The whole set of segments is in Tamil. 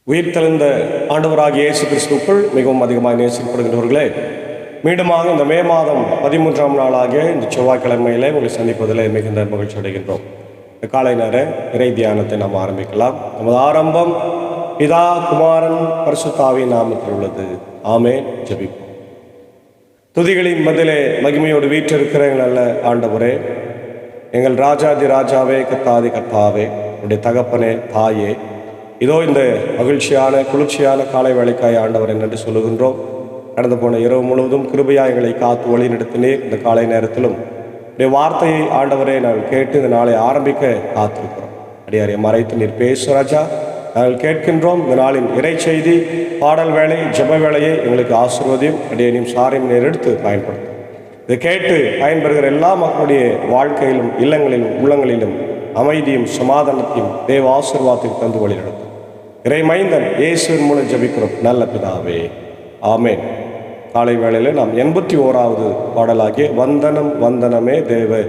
உயிர்த்தெழுந்த ஆண்டவராகிய இயேசு கிறிஸ்துவுக்குள் மிகவும் அதிகமாக நேசிக்கப்படுகின்றவர்களே, மீண்டுமாக இந்த மே மாதம் 13ஆம் நாளாகிய இந்த செவ்வாய்க்கிழமையிலே உங்களை சந்திப்பதில் மிகுந்த மகிழ்ச்சி அடைகின்றோம். இந்த காலை நேர இறை தியானத்தை நாம் ஆரம்பிக்கலாம். நமது ஆரம்பம் பிதா, குமாரன், பரிசுத்தாவின் நாமத்தில் உள்ளது. ஆமென். ஜெபிப்போம். துதிகளின் மதிலே மகிமையோடு வீற்றிருக்கிற எங்கள் நல்ல ஆண்டவரே, எங்கள் ராஜாதி ராஜாவே, கத்தாதி கத்தாவே, என்னுடைய தகப்பனே, தாயே, இதோ இந்த மகிழ்ச்சியான குளிர்ச்சியான காலை வேளைக்காய் ஆண்டவர் என்று சொல்லுகின்றோம். கடந்து போன இரவு முழுவதும் கிருபையாக எங்களை காத்து வழி நடத்தினீர். இந்த காலை நேரத்திலும் உடைய வார்த்தையை ஆண்டவரை நாங்கள் கேட்டு இந்த நாளை ஆரம்பிக்க காத்திருக்கிறோம். அடியாரை மறைத்து நீர் பேசு ராஜா, நாங்கள் கேட்கின்றோம். இந்த நாளின் இறை செய்தி, பாடல் வேலை, ஜெப வேலையை எங்களுக்கு ஆசீர்வதியும் அடியனையும் சாரையும் நீர் எடுத்து பயன்படுத்தும். இதை கேட்டு பயன்பெறுகிற எல்லா மக்களுடைய வாழ்க்கையிலும், இல்லங்களிலும், உள்ளங்களிலும் அமைதியும் சமாதானத்தையும் தேவ ஆசீர்வாதத்தையும் தந்து வழி நடத்தும். இறை மைந்தன் இயேசுவின் மூலம் ஜெபிக்கிறோம் நல்ல பிதாவே, ஆமென். காலை வேளையில் நாம் 81வது பாடலாகிய வந்தனம் வந்தனமே தேவ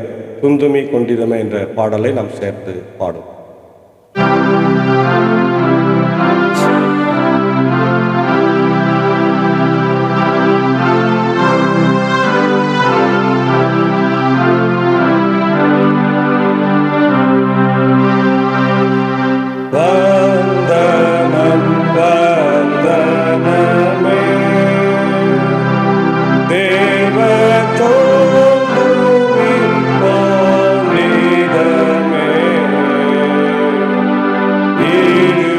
துந்துமி கொண்டிதமே என்ற பாடலை நாம் சேர்த்து பாடும். Amen.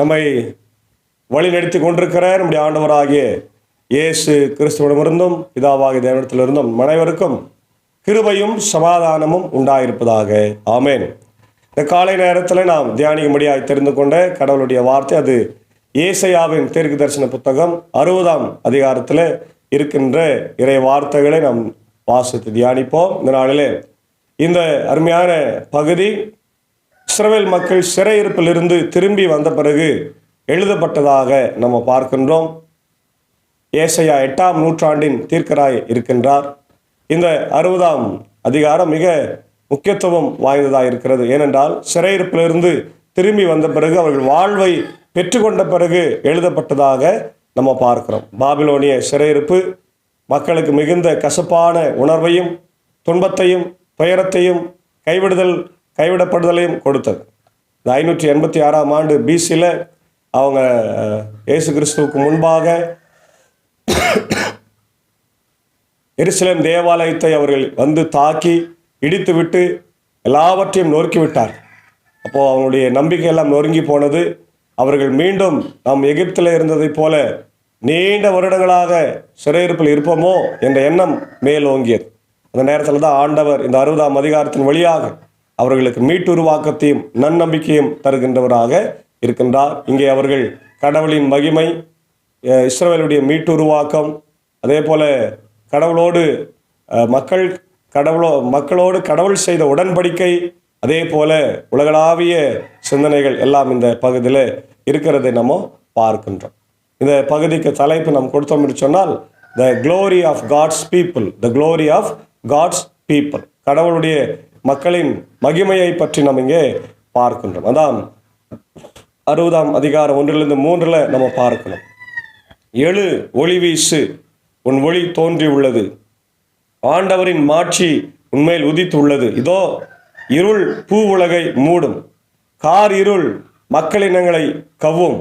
நம்மை வழிநடத்தி கொண்டிருக்கிற நம்முடைய ஆண்டவராகிய இயேசு கிறிஸ்துவிடமிருந்தும் பிதாவாகிய தேவனிடத்திலிருந்தும் அனைவருக்கும் கிருபையும் சமாதானமும் உண்டாயிருப்பதாக. ஆமேன். இந்த காலை நேரத்தில் நாம் தியானிக்கும்படியாய் தெரிந்து கொண்ட கடவுளுடைய வார்த்தை, அது ஏசாயாவின் தீர்க்க தரிசன புத்தகம் 60ஆம் அதிகாரத்தில் இருக்கின்ற இறை வார்த்தைகளை நாம் வாசித்து தியானிப்போம். இந்த நாளிலே இந்த அருமையான பகுதி இஸ்ரவேல் மக்கள் சிறையிருப்பிலிருந்து திரும்பி வந்த பிறகு எழுதப்பட்டதாக நம்ம பார்க்கின்றோம். ஏசாயா 8ஆம் நூற்றாண்டின் தீர்க்கராய் இருக்கின்றார். இந்த 60ஆம் அதிகாரம் மிக முக்கியத்துவம் வாய்ந்ததாக இருக்கிறது. ஏனென்றால் சிறையிருப்பிலிருந்து திரும்பி வந்த பிறகு அவர்கள் வாழ்வை பெற்றுக்கொண்ட பிறகு எழுதப்பட்டதாக நம்ம பார்க்கிறோம். பாபிலோனிய சிறையிருப்பு மக்களுக்கு மிகுந்த கசப்பான உணர்வையும் துன்பத்தையும் துயரத்தையும் கைவிடப்படுதலையும் கொடுத்தது. 586ஆம் ஆண்டு பிசியில் அவங்க இயேசு கிறிஸ்துவுக்கு முன்பாக எருசலேம் தேவாலயத்தை அவர்கள் வந்து தாக்கி இடித்துவிட்டு எல்லாவற்றையும் நொறுக்கிவிட்டார். அப்போது அவங்களுடைய நம்பிக்கையெல்லாம் நொறுங்கி போனது. அவர்கள் மீண்டும் நாம் எகிப்தில் இருந்ததைப் போல நீண்ட வருடங்களாக சிறையிருப்பில் இருப்போமோ என்ற எண்ணம் மேலோங்கியது. அந்த நேரத்தில் தான் ஆண்டவர் இந்த 60ஆம் அதிகாரத்தின் வழியாக அவர்களுக்கு மீட்டுருவாக்கத்தையும் நன்னம்பிக்கையும் தருகின்றவராக இருக்கின்றார். இங்கே அவர்கள் கடவுளின் மகிமை, இஸ்ரவேலுடைய மீட்டுருவாக்கம், அதே போல கடவுளோடு மக்களோடு கடவுள் செய்த உடன்படிக்கை, அதே போல உலகளாவிய சிந்தனைகள் எல்லாம் இந்த பகுதியில் இருக்கிறதை நம்ம பார்க்கின்றோம். இந்த பகுதிக்கு தலைப்பு நாம் கொடுத்தோம் என்று சொன்னால் the glory of God's people, the glory of God's people, கடவுளுடைய மக்களின் மகிமையை பற்றி நம்ம இங்கே பார்க்கின்றோம். அதான் 60ஆம் அதிகாரம் 1-3 நம்ம பார்க்கணும். எழு ஒளி வீசு, உன் ஒளி தோன்றி உள்ளது, ஆண்டவரின் மாட்சி உன்மேல் உதித்து உள்ளது. இதோ இருள் பூ உலகை மூடும், கார் இருள் மக்களினங்களை கவ்வும்,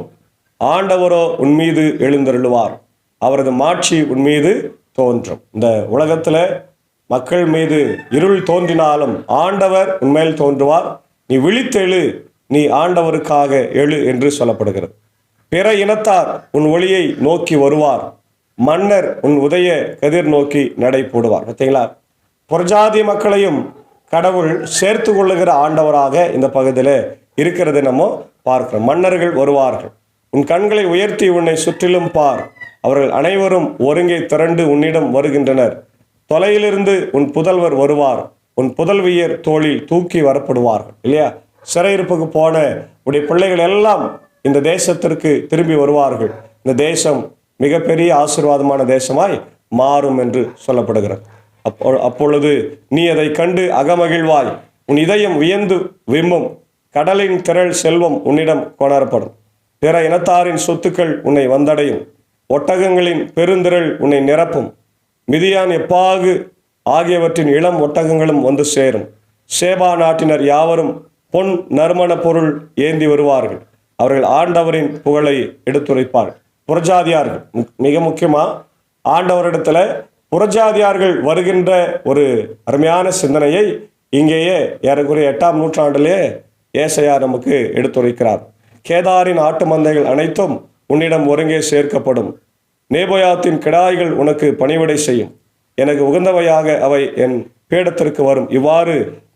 ஆண்டவரோ உன்மீது எழுந்தருளுவார், அவரது மாட்சி உன்மீது தோன்றும். இந்த உலகத்தில் மக்கள் மீது இருள் தோன்றினாலும் ஆண்டவர் உன்மேல் தோன்றுவார். நீ விழித்தெழு, நீ ஆண்டவருக்காக எழு என்று சொல்லப்படுகிறது. பிற இனத்தார் உன் ஒளியை நோக்கி வருவார், மன்னர் உன் உதய கதிர் நோக்கி நடை போடுவார். பார்த்தீங்களா, புறஜாதி மக்களையும் கடவுள் சேர்த்து கொள்ளுகிற ஆண்டவராக இந்த பகுதியில் இருக்கிறது நம்ம பார்க்கிறோம். மன்னர்கள் வருவார்கள், உன் கண்களை உயர்த்தி உன்னை சுற்றிலும் பார், அவர்கள் அனைவரும் ஒருங்கே திரண்டு உன்னிடம் வருகின்றனர். தொலையிலிருந்து உன் புதல்வர் வருவார், உன் புதல்வியர் தோளில் தூக்கி வரப்படுவார்கள். இல்லையா, சிறையிருப்புக்கு போன உடைய பிள்ளைகள் எல்லாம் இந்த தேசத்திற்கு திரும்பி வருவார்கள். இந்த தேசம் மிகப்பெரிய ஆசீர்வாதமான தேசமாய் மாறும் என்று சொல்லப்படுகிறது. அப்பொழுது நீ அதை கண்டு அகமகிழ்வாய், உன் இதயம் வியந்து விம்மும், கடலின் திரள் செல்வம் உன்னிடம் கொணரப்படும், பிற இனத்தாரின் சொத்துக்கள் உன்னை வந்தடையும், ஒட்டகங்களின் பெருந்திரள் உன்னை நிரப்பும், மிதியான் எப்பாகு ஆகியவற்றின் இளம் ஒட்டகங்களும் வந்து சேரும். சேபா நாட்டினர் யாவரும் பொன் நறுமண பொருள் ஏந்தி வருவார்கள், அவர்கள் ஆண்டவரின் புகழை எடுத்துரைப்பார்கள். புறஜாதியார்கள், மிக முக்கியமாக ஆண்டவரிடத்துல புறஜாதியார்கள் வருகின்ற ஒரு அருமையான சிந்தனையை இங்கேயே ஏறக்குறைய 8ஆம் நூற்றாண்டிலே ஏசாயா நமக்கு எடுத்துரைக்கிறார். கேதாரின் ஆட்டு மந்தைகள் அனைத்தும் உன்னிடம் ஒருங்கே சேர்க்கப்படும், நேபோயாத்தின் கிடாய்கள் உனக்கு பணிவிடை செய்யும், எனக்கு உகந்தவையாக அவை என் பீடத்திற்கு வரும், இவ்வாறு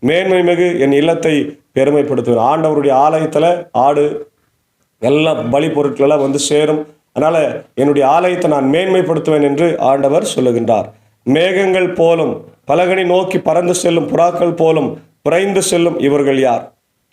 மேன்மை மிகு என் இல்லத்தை பெருமைப்படுத்துவேன். ஆண்டவருடைய ஆலயத்தில் ஆடு எல்லாம் பலி பொருட்களெல்லாம் வந்து சேரும். அதனால் என்னுடைய ஆலயத்தை நான் மேன்மைப்படுத்துவேன் என்று ஆண்டவர் சொல்லுகின்றார். மேகங்கள் போலும் பலகனி நோக்கி பறந்து செல்லும் புறாக்கள் போலும் விரைந்து செல்லும் இவர்கள் யார்?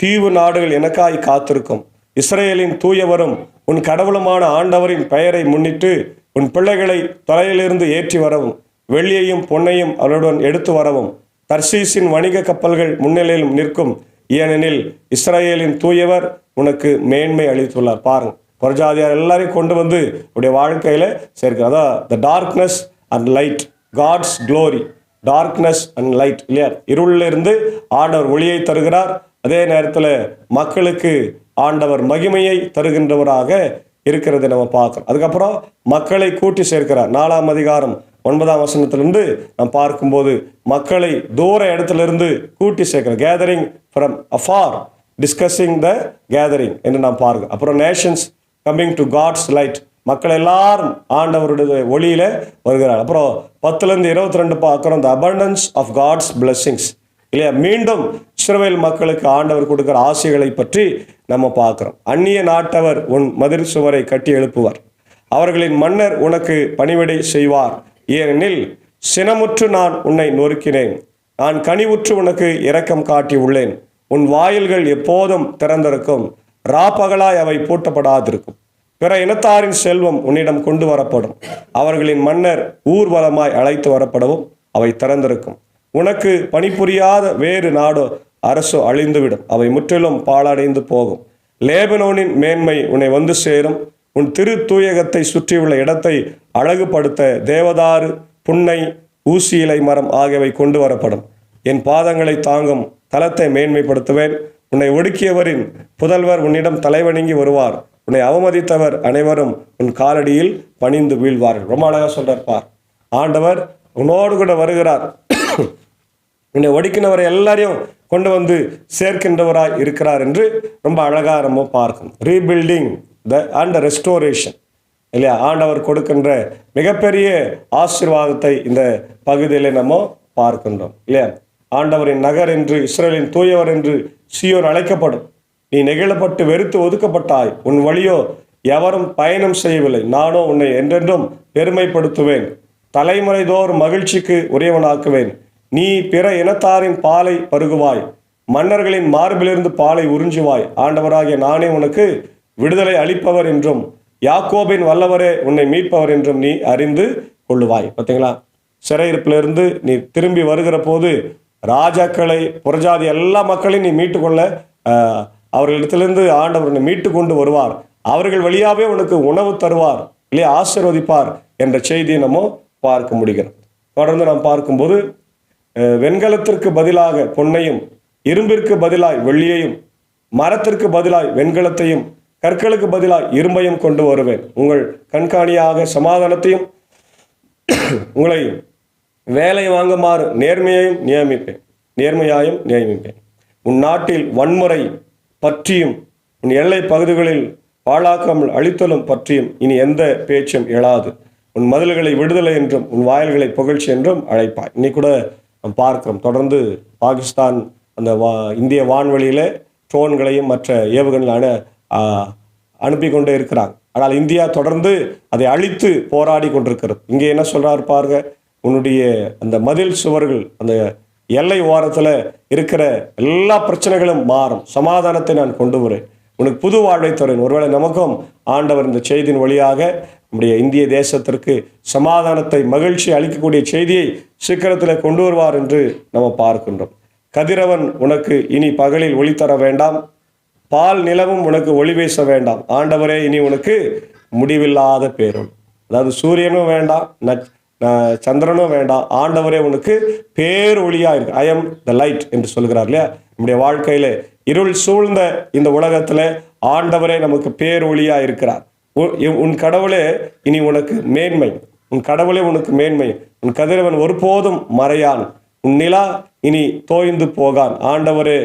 தீவு நாடுகள் எனக்காய் காத்திருக்கும், இஸ்ரேலின் தூயவரும் உன் கடவுளுமான ஆண்டவரின் பெயரை முன்னிட்டு உன் பிள்ளைகளை தொலையிலிருந்து ஏற்றி வரவும், வெள்ளியையும் பொன்னையும் அவருடன் எடுத்து வரவும், தர்சீசின் வணிக கப்பல்கள் முன்னிலையில் நிற்கும், ஏனெனில் இஸ்ரேலின் தூயவர் உனக்கு மேன்மை அளித்துள்ளார். பாருங்க, புறஜாதியார் எல்லாரையும் கொண்டு வந்து உடைய வாழ்க்கையில் சேர்க்க. அதான் the darkness and light, God's glory, darkness and light. இல்லையா, இருளிலிருந்து ஆண்டவர் ஒளியை தருகிறார், அதே நேரத்தில் மக்களுக்கு ஆண்டவர் மகிமையை தருகின்றவராக இருக்கிறதை நம்ம பார்க்குறோம். அதுக்கப்புறம் மக்களை கூட்டி சேர்க்கிறார். 4ஆம் அதிகாரம் 9ஆம் வசனத்திலிருந்து நாம் பார்க்கும்போது மக்களை தூர இடத்திலிருந்து கூட்டி சேர்க்கிறார். Gathering from afar, discussing the gathering என்று நாம் பாருங்கள். அப்புறம் nations coming to God's light, மக்கள் எல்லாரும் ஆண்டவருடைய ஒளியில வருகிறார். அப்புறம் 10-22 பார்க்குறோம், the abundance of God's blessings இல்லையா. மீண்டும் இஸ்ரவேல் மக்களுக்கு ஆண்டவர் கொடுக்கிற ஆசைகளை பற்றி நம்ம பார்க்குறோம். அந்நிய நாட்டவர் உன் மதில் சுவரை கட்டி எழுப்புவார், அவர்களின் மன்னர் உனக்கு பணிவிடை செய்வார். ஏனெனில் சினமுற்று நான் உன்னை நொறுக்கினேன், நான் கனிவுற்று உனக்கு இரக்கம் காட்டி உள்ளேன். உன் வாயில்கள் எப்போதும் திறந்திருக்கும், ராப்பகலாய் அவை பூட்டப்படாதிருக்கும். பிற இனத்தாரின் செல்வம் உன்னிடம் கொண்டு வரப்படும், அவர்களின் மன்னர் ஊர்வலமாய் அழைத்து வரப்படவும் அவை திறந்திருக்கும். உனக்கு பணிபுரியாத வேறு நாடோ அரசோ அழிந்துவிடும், அவை முற்றிலும் பாழடைந்து போகும். லேபனோனின் மேன்மை உன்னை வந்து சேரும், உன் திரு தூயகத்தை சுற்றியுள்ள இடத்தை அழகுபடுத்த தேவதாரு, புன்னை, ஊசி இலை மரம் ஆகியவை கொண்டு வரப்படும். என் பாதங்களை தாங்கும் தலத்தை மேன்மைப்படுத்துவேன். உன்னை ஒடுக்கியவரின் புதல்வர் உன்னிடம் தலைவணங்கி வருவார், உன்னை அவமதித்தவர் அனைவரும் உன் காலடியில் பணிந்து வீழ்வார்கள். ரொம்ப அழகாக சொல்றார் பார், ஆண்டவர் உன்னோடு கூட வருகிறார், உன்னை ஒடுக்கினவரை எல்லாரையும் கொண்டு வந்து சேர்க்கின்றவராய் இருக்கிறார் என்று ரொம்ப அழகாக நம்ம பார்க்கணும். ரீபில்டிங் அண்ட் ரெஸ்டோரேஷன் இல்லையா, ஆண்டவர் கொடுக்கின்ற மிகப்பெரிய ஆசீர்வாதத்தை இந்த பகுதியில் நம்ம பார்க்கின்றோம் இல்லையா. ஆண்டவரின் நகர் என்று, இஸ்ரவேலின் தூயவர் என்று சீயோன் அழைக்கப்படும். நீ நெகிழப்பட்டு வெறுத்து ஒதுக்கப்பட்டாய், உன் வழியோ எவரும் பயணம் செய்யவில்லை, நானோ உன்னை என்றென்றும் பெருமைப்படுத்துவேன், தலைமுறை தோறும் மகிழ்ச்சிக்கு உரியவனாக்குவேன். நீ பிற இனத்தாரின் பாலை பருகுவாய், மன்னர்களின் மார்பிலிருந்து பாலை உறிஞ்சுவாய். ஆண்டவராகிய நானே உனக்கு விடுதலை அளிப்பவர் என்றும், யாக்கோபின் வல்லவரே உன்னை மீட்பவர் என்றும் நீ அறிந்து கொள்ளுவாய். பார்த்தீங்களா, சிறையிருப்பிலிருந்து நீ திரும்பி வருகிற போது ராஜாக்களை, புறஜாதி எல்லா மக்களையும் நீ மீட்டுக்கொள்ள அவர்களிடத்திலிருந்து ஆண்டவர் உன்னை மீட்டு கொண்டு வருவார், அவர்கள் வழியாகவே உனக்கு உணவு தருவார் இல்லையா, ஆசீர்வதிப்பார் என்ற செய்தியை நம்ம பார்க்க முடிகிறது. தொடர்ந்து நாம் பார்க்கும்போது, வெண்கலத்திற்கு பதிலாக பொன்னையும், இரும்பிற்கு பதிலாய் வெள்ளியையும், மரத்திற்கு பதிலாய் வெண்கலத்தையும், கற்களுக்கு பதிலாய் இரும்பையும் கொண்டு வருவேன். உங்கள் கண்காணியாக சமாதானத்தையும் உங்களை வேலை வாங்குமாறு நேர்மையாயும் நியமிப்பேன். உன் நாட்டில் வன்முறை பற்றியும், உன் எல்லை பகுதிகளில் பாழாக்காமல் அழித்தலும் பற்றியும் இனி எந்த பேச்சும் எழாது. உன் மதில்களை விடுதலை என்றும், உன் வாயில்களை புகழ்ச்சி என்றும் அழைப்பாய். இன்னைக்கு கூட நாம் பார்க்கிறோம், தொடர்ந்து பாகிஸ்தான் அந்த இந்திய வான்வெளியில ட்ரோன்களையும் மற்ற ஏவுகணைகளான அனுப்பி கொண்டே இருக்கிறாங்க. ஆனால் இந்தியா தொடர்ந்து அதை அழித்து போராடி கொண்டிருக்கிறது. இங்கே என்ன சொல்றாரு பாருங்க, உன்னுடைய அந்த மதில் சுவர்கள், அந்த எல்லை ஓரத்தில் இருக்கிற எல்லா பிரச்சனைகளும் மாறும், சமாதானத்தை நான் கொண்டு வரேன், உனக்கு புது வாழ்வை தரேன். ஒருவேளை நமக்கும் ஆண்டவர் இந்த செய்தியின் வழியாக நம்முடைய இந்திய தேசத்திற்கு சமாதானத்தை, மகிழ்ச்சி அளிக்கக்கூடிய செய்தியை சீக்கிரத்தில் கொண்டு வருவார் என்று நம்ம பார்க்கின்றோம். கதிரவன் உனக்கு இனி பகலில் ஒளி தர வேண்டாம், பால் நிலவும் உனக்கு ஒளி வீச வேண்டாம். ஆண்டவரே இனி உனக்கு முடிவில்லாத பேரும், அதாவது சூரியனும் வேண்டாம், சந்திரனும் வேண்டாம், ஆண்டவரே உனக்கு பேர் ஒளியா இருக்கு. ஐ எம் த லைட் என்று சொல்கிறார் இல்லையா. நம்முடைய வாழ்க்கையில இருள் சூழ்ந்த இந்த உலகத்துல ஆண்டவரே நமக்கு பேர் ஒளியா இருக்கிறார். உன் கடவுளே இனி உனக்கு மேன்மை, உன் கடவுளே உனக்கு மேன்மை. உன் கதிரவன் ஒருபோதும் மறையான், உன் நிலா இனி தோய்ந்து போகான். ஆண்டவரே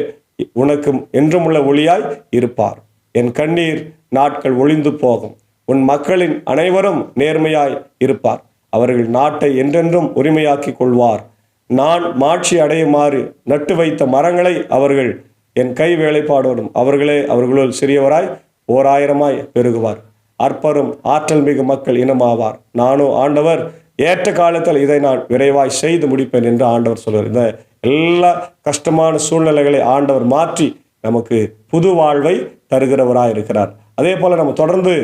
உனக்கு என்றும் உள்ள ஒளியாய் இருப்பார். என் கண்ணீர் நாட்கள் ஒளிந்து போகும், உன் மக்களின் அனைவரும் நேர்மையாய் இருப்பார், அவர்கள் நாட்டை என்றென்றும் உரிமையாக்கி கொள்வார். நான் மாட்சி அடையுமாறு நட்டு வைத்த மரங்களை அவர்கள் என் கை வேலைப்பாடோடும், அவர்களே அவர்களுள் சிறியவராய் 1000 பெருகுவார். அற்பரும் ஆற்றல் மிகு மக்கள் இனமாவார். நானும் ஆண்டவர் ஏற்ற காலத்தில் இதை நான் விரைவாய் செய்து முடிப்பேன் என்று ஆண்டவர் சொல்வார். இந்த எல்லா கஷ்டமான சூழ்நிலைகளை ஆண்டவர் மாற்றி நமக்கு புது வாழ்வை தருகிறவராய் இருக்கிறார். அதே போல நம்ம தொடர்ந்து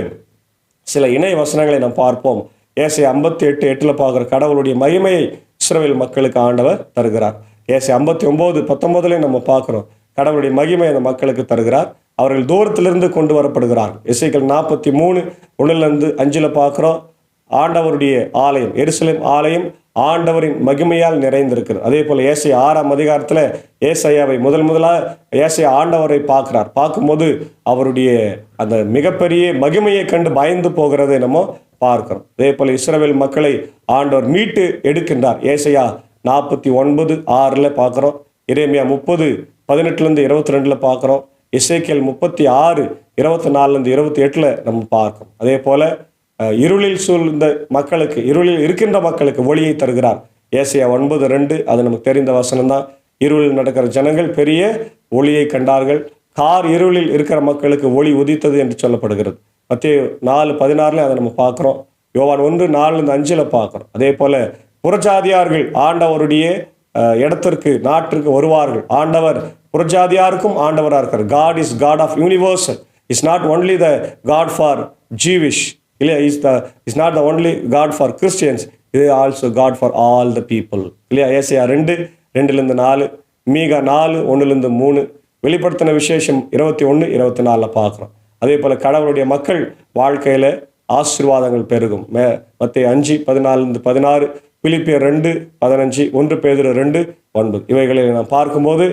சில இணை வசனங்களை நாம் பார்ப்போம். ஏசாயா 58:8 பார்க்குற கடவுளுடைய மகிமையை இஸ்ரவேல் மக்களுக்கு ஆண்டவர் தருகிறார். ஏசாயா 59:19 நம்ம பார்க்குறோம், கடவுளுடைய மகிமை அந்த மக்களுக்கு தருகிறார். அவர்கள் தூரத்திலிருந்து கொண்டு வரப்படுகிறார். எசேக்கியேல் 43:1-5 பார்க்குறோம், ஆண்டவருடைய ஆலயம், எருசலேம் ஆலயம் ஆண்டவரின் மகிமையால் நிறைந்திருக்கிறது. அதே போல ஏசாயா 6 ஏசாயாவை முதலாக ஏசாயா ஆண்டவரை பார்க்கிறார். பார்க்கும்போது அவருடைய அந்த மிகப்பெரிய மகிமையை கண்டு பயந்து போகிறதை நம்ம பார்க்கிறோம். அதே போல இஸ்ரவேல் மக்களை ஆண்டவர் மீட்டு எடுக்கின்றார். ஏசாயா 49:6 பார்க்கிறோம், எரேமியா 30:18-22 பார்க்கிறோம், எசேக்கியேல் 36:24-28 நம்ம பார்க்கிறோம். அதே போல இருளில் சூழ்ந்த மக்களுக்கு, இருளில் இருக்கின்ற மக்களுக்கு ஒளியை தருகிறார். ஏசாயா 9:2 அது நமக்கு தெரிந்த வசனம் தான். இருளில் நடக்கிற ஜனங்கள் பெரிய ஒளியை கண்டார்கள், கார் இருளில் இருக்கிற மக்களுக்கு ஒளி உதித்தது என்று சொல்லப்படுகிறது. மத்தேயு 4:16 அதை நம்ம பார்க்கிறோம். யோவான் 1:4-5 பார்க்கிறோம். அதே போல புறஜாதியார்கள் ஆண்டவருடைய இடத்திற்கு, நாட்டிற்கு வருவார்கள். ஆண்டவர் புறஜாதியாருக்கும் ஆண்டவராக இருக்கிறார். God is God of universal. Is not only the God for Jewish, இல்லையா? Is not the only God for Christians, இது also God for all the people, இல்லையா? ஏசாயா 2:2-4, மீகா 4:1-3, வெளிப்படுத்தின விசேஷம் 21-24 பார்க்குறோம். அதே போல் கடவுளுடைய மக்கள் வாழ்க்கையில் ஆசீர்வாதங்கள் பெருகும். மத்தேயு 5:14-16, பிலிப்பியர் 2:15, 1 பேதுரு 2:9 இவைகளை நாம் பார்க்கும்போது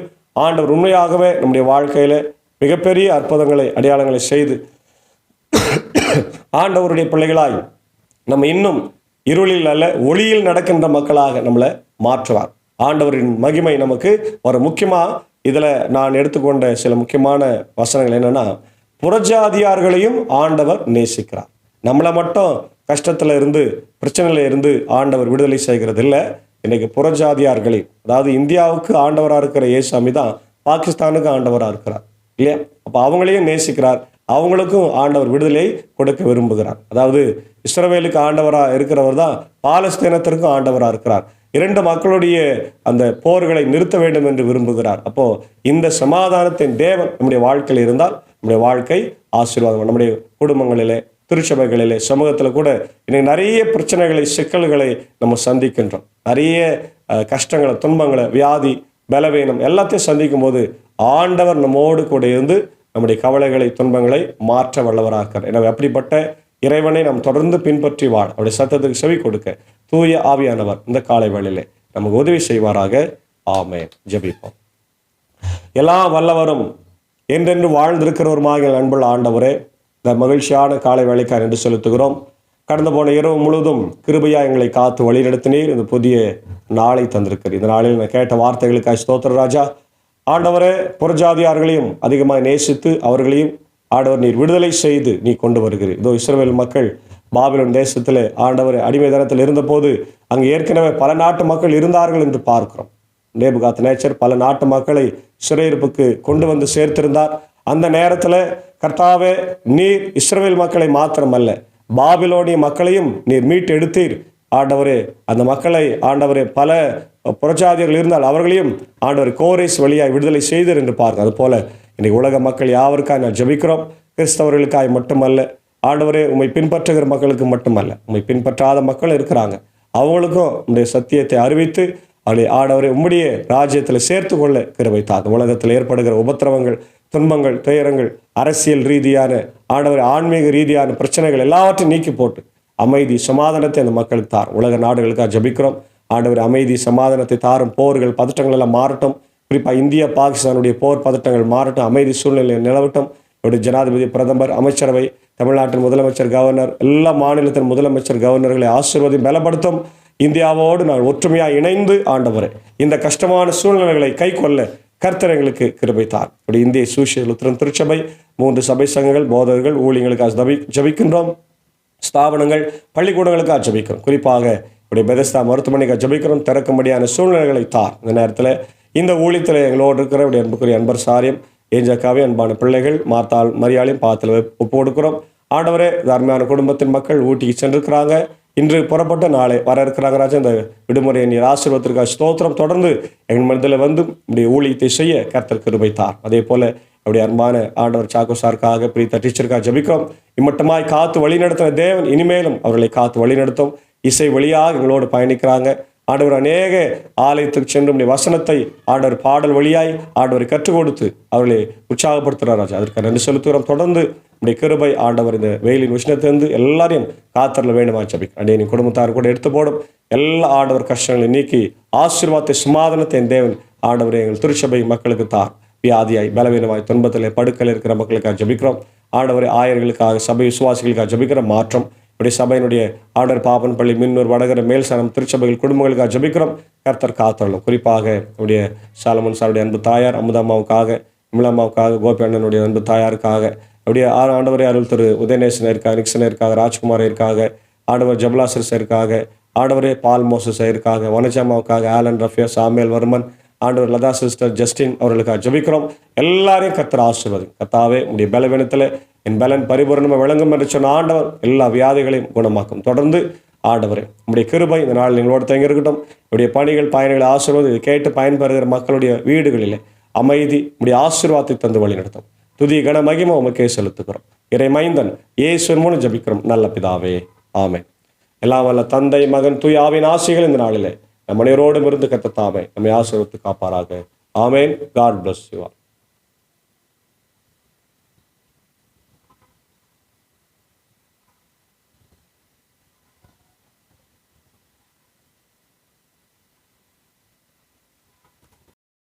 ஆண்டவர் உண்மையாகவே நம்முடைய வாழ்க்கையில் மிகப்பெரிய அற்புதங்களை, அடையாளங்களை செய்து ஆண்டவருடைய பிள்ளைகளாய் நம்ம இன்னும் இருளில் அல்ல ஒளியில் நடக்கின்ற மக்களாக நம்மளை மாற்றுவார். ஆண்டவரின் மகிமை நமக்கு ஒரு முக்கியமாக இதில் நான் எடுத்துக்கொண்ட சில முக்கியமான வசனங்கள் என்னென்னா, புறஜாதியார்களையும் ஆண்டவர் நேசிக்கிறார். நம்மளை மட்டும் கஷ்டத்தில் இருந்து, பிரச்சனையில் இருந்து ஆண்டவர் விடுதலை செய்கிறது இல்லை. இன்றைக்கு புறஜாதியார்களே, அதாவது இந்தியாவுக்கு ஆண்டவராக இருக்கிற இயேசுசாமி தான் பாகிஸ்தானுக்கு ஆண்டவராக இருக்கிறார், இல்லையா? அப்போ அவங்களையும் நேசிக்கிறார், அவங்களுக்கும் ஆண்டவர் விடுதலை கொடுக்க விரும்புகிறார். அதாவது இஸ்ரவேலுக்கு ஆண்டவராக இருக்கிறவர் தான் பாலஸ்தீனத்திற்கும் ஆண்டவராக இருக்கிறார். 2 மக்களுடைய அந்த போர்களை நிறுத்த வேண்டும் என்று விரும்புகிறார். அப்போ இந்த சமாதானத்தின் தேவன் நம்முடைய வாழ்க்கையில் இருந்தால் நம்முடைய வாழ்க்கை ஆசீர்வாதம். நம்முடைய குடும்பங்களிலே, திருச்சபைகளிலே, சமூகத்தில் கூட இன்னைக்கு நிறைய பிரச்சனைகளை, சிக்கல்களை நம்ம சந்திக்கின்றோம். நிறைய கஷ்டங்களை, துன்பங்களை, வியாதி, பலவீனம் எல்லாத்தையும் சந்திக்கும் போது ஆண்டவர் நம்மோடு கூட இருந்து நம்முடைய கவலைகளை, துன்பங்களை மாற்ற வல்லவராக இருக்கிறார். எனவே அப்படிப்பட்ட இறைவனை நாம் தொடர்ந்து பின்பற்றி வாழ, அவருடைய சத்தத்துக்கு செவி கொடுக்க தூய ஆவியானவர் இந்த காலை வேளையிலே நமக்கு உதவி செய்வாராக. ஆமென். ஜெபிப்போம். எல்லா வல்லவரும் என்றென்று வாழ்ந்திருக்கிறவருமாக அன்புள்ள ஆண்டவரே, இந்த மகிழ்ச்சியான காலை வேளைக்கார் என்று செலுத்துகிறோம். கடந்து போன இரவு முழுவதும் கிருபையா எங்களை காத்து வழிநடத்தினீர். இந்த புதிய நாளை தந்திருக்கிறீர். இந்த நாளில் நான் கேட்ட வார்த்தைகளுக்காக ஸ்தோத்திர ராஜா. ஆண்டவரே, புறஜாதியார்களையும் அதிகமாக நேசித்து அவர்களையும் ஆண்டவர் நீர் விடுதலை செய்து நீ கொண்டு வருகிறீர். இதோ இஸ்ரவேல் மக்கள் பாபிலோன் தேசத்தில் ஆண்டவர் அடிமைத்தனத்தில் இருந்தபோது அங்கே ஏற்கனவே பல நாட்டு மக்கள் இருந்தார்கள் என்று பார்க்கிறோம். நேபுகாத்நேச்சர் பல நாட்டு மக்களை சிறையிருப்புக்கு கொண்டு வந்து சேர்த்திருந்தார். அந்த நேரத்தில் கர்த்தாவே, நீர் இஸ்ரவேல் மக்களை மாத்திரமல்ல பாபிலோனிய மக்களையும் நீர் மீட்டு எடுத்தீர். ஆண்டவரே, அந்த மக்களை ஆண்டவரே பல புறஜாதியர்கள் இருந்தால் அவர்களையும் ஆண்டவர் கோரேஸ் வழியாய் விடுதலை செய்தீர் என்று பார்க்க. அதுபோல இன்னைக்கு உலக மக்கள் யாவருக்காக நான் ஜெபிக்கிறோம். கிறிஸ்தவர்களுக்காய் மட்டுமல்ல ஆண்டவரே, உம்மை பின்பற்றுகிற மக்களுக்கு மட்டுமல்ல, உம்மை பின்பற்றாத மக்கள் இருக்கிறாங்க, அவங்களுக்கும் உம்முடைய சத்தியத்தை அறிவித்து அவளை ஆண்டவரை உம்முடைய ராஜ்யத்தில் சேர்த்து கொள்ள கிருபை தாங்க. உலகத்தில் ஏற்படுகிற உபத்திரவங்கள், துன்பங்கள், துயரங்கள், அரசியல் ரீதியான ஆண்டவர் ஆன்மீக ரீதியான பிரச்சனைகள் எல்லாவற்றையும் நீக்கி போட்டு அமைதி, சமாதானத்தை அந்த மக்களுக்கு தாரும். உலக நாடுகளுக்காக ஜபிக்கிறோம். ஆண்டவர் அமைதி, சமாதானத்தை தாரும். போர்கள், பதட்டங்கள் எல்லாம் மாறட்டும். குறிப்பாக இந்தியா பாகிஸ்தானுடைய போர் பதட்டங்கள் மாறட்டும். அமைதி சூழ்நிலை நிலவட்டும். இவருடைய ஜனாதிபதி, பிரதமர், அமைச்சரவை, தமிழ்நாட்டின் முதலமைச்சர், கவர்னர், எல்லா மாநிலத்தின் முதலமைச்சர், கவர்னர்களை ஆசீர்வதி பலப்படுத்தும். இந்தியாவோடு நான் ஒற்றுமையாக இணைந்து ஆண்டவரே இந்த கஷ்டமான சூழ்நிலைகளை கை கொள்ள கர்த்தர் எங்களுக்கு கிருபை தார். இப்படி இந்திய சுவிசேஷ லுத்தரன் திருச்சபை, 3 சபை சங்கங்கள், போதகர்கள், ஊழியர்களுக்காக ஜபிக்கின்றோம். ஸ்தாபனங்கள், பள்ளிக்கூடங்களுக்காக ஜபிக்கிறோம். குறிப்பாக இப்படி பெதஸ்தா மருத்துவமனைக்காக ஜபிக்கிறோம். திறக்கும்படியான சூழ்நிலைகளை தார். இந்த நேரத்தில் இந்த ஊழியத்தில் எங்களோடு இருக்கிற இப்படி அன்புக்குரிய அன்பர் சாரியம், ஏஞ்சக்காவே, அன்பான பிள்ளைகள், மார்த்தாள், மரியாளையும் பாத்தில் ஒப்பு கொடுக்கிறோம். ஆண்டவரே, அருமையான குடும்பத்தின் மக்கள் ஊட்டிக்கு சென்றிருக்கிறாங்க. இன்று புறப்பட்ட நாளை வர இருக்கிறாங்க ராஜா. இந்த விடுமுறையை நீர் ஆசீர்வாதத்திற்காக ஸ்தோத்திரம். தொடர்ந்து எங்கள் மனதில் வந்து இப்படி ஊழியத்தை செய்ய கர்த்தர் கிருபை தார். அதே போல அப்படி அன்பான ஆண்டவர் சாக்கோ சாருக்காக, பிரீதா டீச்சருக்காக ஜபிக்கிறோம். இம்மட்டுமாய் காத்து வழி நடத்தின தேவன் இனிமேலும் அவர்களை காத்து வழி நடத்தும். இசை வழியாக எங்களோடு பயணிக்கிறாங்க. ஆண்டவர் அநேக ஆலயத்துக்கு சென்று வசனத்தை ஆண்டவர் பாடல் வழியாய் ஆண்டவரை கற்றுக் கொடுத்து அவர்களை உற்சாகப்படுத்துகிறார் ராஜா. அதற்கு நன்றி செலுத்துகிறோம். தொடர்ந்து நம்முடைய கிருபை ஆண்டவர் இந்த வெயிலின் உஷ்ணத்திலிருந்து எல்லாரையும் காத்தரல வேண்டுமா ஜபிக்கிறேன். அடைய நீ குடும்பத்தார் கூட எடுத்து போடும். எல்லா ஆண்டவர் கஷ்டங்களை நீக்கி ஆசீர்வாதத்தை, சமாதானத்தை என் தேவன் ஆண்டவரை எங்கள் திருச்சபை மக்களுக்கு தார். வியாதியாய், பலவீனமாய், துன்பத்தில் படுக்கையில் இருக்கிற மக்களுக்காக ஜபிக்கிறோம். ஆண்டவரை ஆயர்களுக்காக, சபை விசுவாசிகளுக்காக ஜபிக்கிற மாற்றம். இப்படி சபையினுடைய ஆண்டர் பாப்பன் பள்ளி, மின்னூர், வடகர, மேல்சனம் திருச்சபைகள் குடும்பங்களுக்காக ஜபிக்கிறோம். கர்த்தர் காத்தரலும். குறிப்பாக நம்முடைய சாலமன் சாருடைய அன்பு தாயார் அமுதாமாவுக்காக, விமலாமாவுக்காக, கோபி அண்ணனுடைய அன்பு தாயாருக்காக, அப்படியே ஆண்டவரே அருள் திரு உதயநேசன் இருக்காக, நிக்சன் இருக்காக, ராஜ்குமார் இருக்காக, ஆண்டவர் ஜபலாசர் இருக்காக, ஆண்டவரே பால் மோசஸ் இருக்காக, வனஜாமாவுக்காக, ஆலன் ரஃபியா, சாமியல் வர்மன், ஆண்டவர் லதா சிஸ்டர் ஜஸ்டின் அவர்களுக்காக ஜபிக்கிறோம். எல்லாரையும் கர்த்தர் ஆசீர்வதி. கர்த்தாவே உடைய பலவீனத்தில் என் பலன் பரிபூரணமாக விளங்கும் என்று சொன்ன ஆண்டவர் எல்லா வியாதிகளையும் குணமாக்கும். தொடர்ந்து ஆண்டவரே உடைய கிருபை இந்த நாள் எங்களோடு தங்கி இருக்கட்டும். உடைய பணிகள் பயணிகளை ஆசீர்வாதம் இதை கேட்டு பயன்பெறுகிற மக்களுடைய வீடுகளிலே அமைதி உடைய ஆசீர்வாதத்தை தந்து வழி நடத்தும். துதி கன மகிமை உமக்கே செலுத்துகிறோம். இறை மைந்தன் இயேசுவின் மூலம் ஜபிக்கிறோம் நல்ல பிதாவே, ஆமென். எல்லாம் வல்ல தந்தை, மகன், தூய ஆவியின் ஆசைகள் இந்த நாளிலே நம் அனைவரோடும் இருந்து கர்த்தர் தாமே நம்மை ஆசீர்வதித்து காப்பாராக. ஆமென். God bless you all.